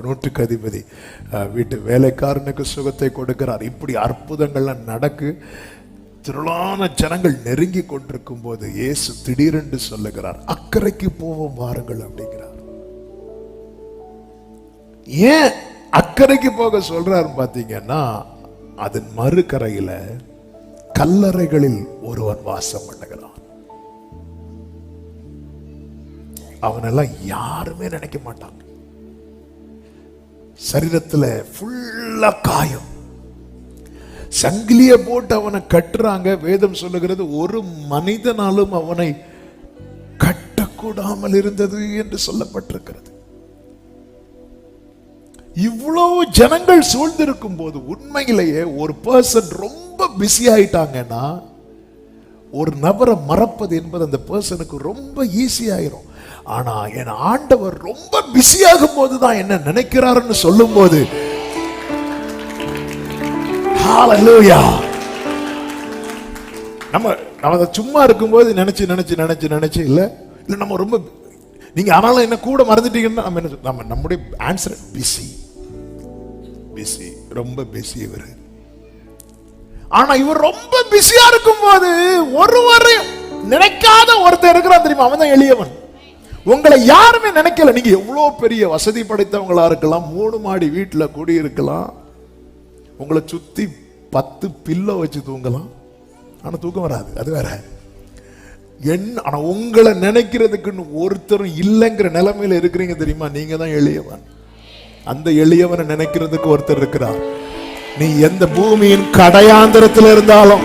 ஒரு 100க்கு அதிபதி வீட்டு வேலைக்காரனுக்கு சுகத்தை கொடுக்கிறார். இப்படி அற்புதங்கள்லாம் நடக்கு. திரளான ஜனங்கள் நெருங்கி கொண்டிருக்கும் போது இயேசு திடீரென்று சொல்லுகிறார், அக்கறைக்கு போவோம் வாருங்கள் அப்படிங்கிறார். ஏன் அக்கறைக்கு போக சொல்றாரு பாத்தீங்கன்னா, அதன் மறுகரையில கல்லறைகளில் ஒருவன் வாசம் பண்ணுகிறான். அவனெல்லாம் யாருமே நினைக்க மாட்டாங்க. சரீரத்துல ஃபுல்லா காயம், சங்கிலிய போட்டு அவனை கட்டுறாங்க. வேதம் சொல்லுகிறது, ஒரு மனிதனாலும் அவனை கட்டக்கூடாமல் இருந்தது என்று சொல்லப்பட்டிருக்கிறது. இவ்வளவு ஜனங்கள் சூழ்ந்திருக்கும் போது உண்மையிலேயே ஒரு பர்சன் ரொம்ப பிஸி ஆயிட்டாங்கன்னா, ஒரு நபரை மறப்பது என்பது அந்த பர்சனுக்கு ரொம்ப ஈஸி ஆயிரும். ஆனா என் ஆண்டவர் ரொம்ப பிஸியாகும் போதுதான் என்ன நினைக்கிறாருன்னு சொல்லும் போது, ஹalleluya, நம்ம சும்மா இருக்கும்போது நினைச்சு நினைச்சு நினைச்சு நினைச்சு இல்ல நம்ம ரொம்ப நீங்க ஆனாலும் என்ன கூட மறந்துட்டீங்கன்னா நம்ம நம்முடைய ஆன்சர் பிஸி பிஸி, ரொம்ப பிஸி இவர். ஆனா இவர் ரொம்ப பிஸியா இருக்கும் போது ஒருவரை நினைக்காத ஒருத்தர் இருக்கிறான் தெரியுமா, அவன் தான் எளியவன். உங்களை யாருமே நினைக்கல. நீங்க எவ்வளவு பெரிய வசதி படைத்தவங்களா இருக்கலாம், 3 மாடி வீட்டுல குடி இருக்கலாம், உங்களை சுத்தி 10 பில்லோ வச்சு தூங்கலாம், ஆனா தூக்கம் வராது, அது வேற. ஆனா உங்களை நினைக்கிறதுக்குன்னு ஒருத்தரும் இல்லைங்கிற நிலைமையில இருக்கிறீங்க தெரியுமா, நீங்க தான் எளியவன். அந்த எளியவனை நினைக்கிறதுக்கு ஒருத்தர் இருக்கிறார். நீ எந்த பூமியின் கடையாந்திரத்தில் இருந்தாலும்